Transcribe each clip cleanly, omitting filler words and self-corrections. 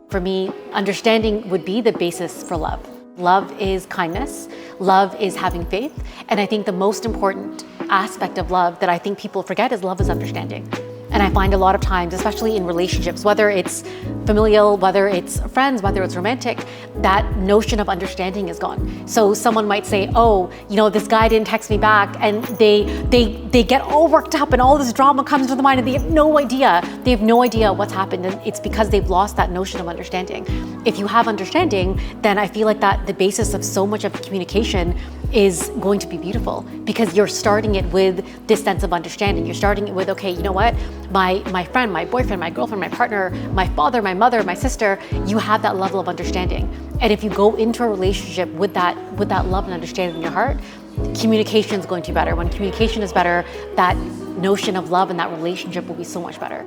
For me, understanding would be the basis for love. Love is kindness. Love is having faith. And I think the most important aspect of love that I think people forget is love is understanding. And I find a lot of times, especially in relationships, whether it's familial, whether it's friends, whether it's romantic, that notion of understanding is gone. So someone might say, oh, this guy didn't text me back, and they get all worked up and all this drama comes to the mind and they have no idea. They have no idea what's happened, and it's because they've lost that notion of understanding. If you have understanding, then I feel like that the basis of so much of communication is going to be beautiful, because you're starting it with this sense of understanding. You're starting it with, okay, you know what? My friend, my boyfriend, my girlfriend, my partner, my father, my mother, my sister, you have that level of understanding. And if you go into a relationship with that love and understanding in your heart, communication is going to be better. When communication is better, that notion of love and that relationship will be so much better.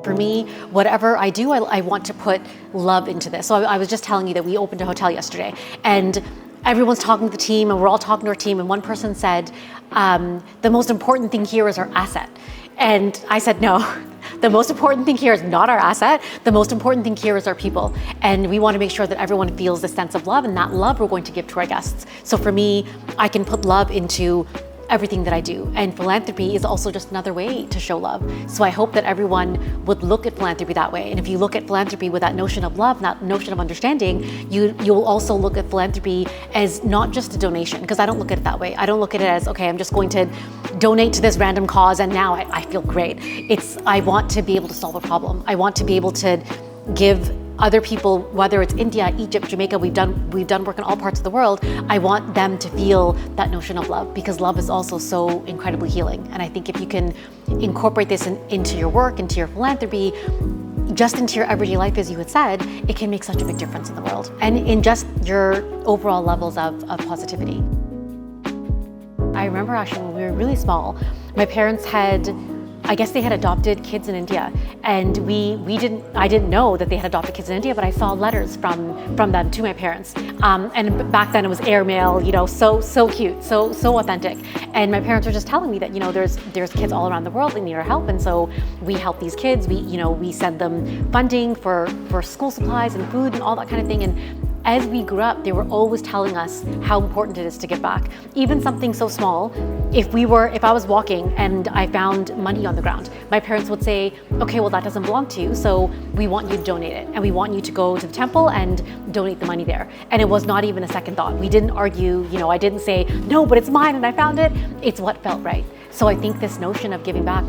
For me, whatever I do, I want to put love into this. So I was just telling you that we opened a hotel yesterday, and everyone's talking to the team, and we're all talking to our team, and one person said, the most important thing here is our asset. And I said, no, the most important thing here is not our asset. The most important thing here is our people. And we want to make sure that everyone feels the sense of love, and that love we're going to give to our guests. So for me, I can put love into everything that I do. And philanthropy is also just another way to show love. So I hope that everyone would look at philanthropy that way. And if you look at philanthropy with that notion of love, that notion of understanding, you'll also look at philanthropy as not just a donation, because I don't look at it that way. I don't look at it as, okay, I'm just going to donate to this random cause and now I feel great. I want to be able to solve a problem. I want to be able to give other people, whether it's India, Egypt, Jamaica, we've done work in all parts of the world. I want them to feel that notion of love, because love is also so incredibly healing. And I think if you can incorporate this into your work, into your philanthropy, just into your everyday life, as you had said, it can make such a big difference in the world and in just your overall levels of positivity. I remember actually when we were really small, my parents I guess they had adopted kids in India, and I didn't know that they had adopted kids in India, but I saw letters from them to my parents. And back then it was airmail, so cute, so authentic. And my parents were just telling me that, there's kids all around the world that need our help. And so we help these kids. We send them funding for school supplies and food and all that kind of thing. And as we grew up, they were always telling us how important it is to give back. Even something so small, if I was walking and I found money on the ground, my parents would say, okay, well, that doesn't belong to you, so we want you to donate it. And we want you to go to the temple and donate the money there. And it was not even a second thought. We didn't argue, I didn't say, no, but it's mine and I found it. It's what felt right. So I think this notion of giving back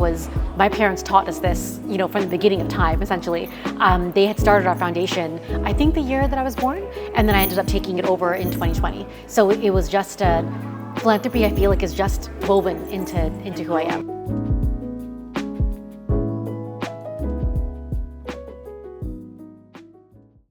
my parents taught us this, from the beginning of time, essentially. They had started our foundation, I think the year that I was born, and then I ended up taking it over in 2020. So it was just philanthropy, I feel like, is just woven into who I am.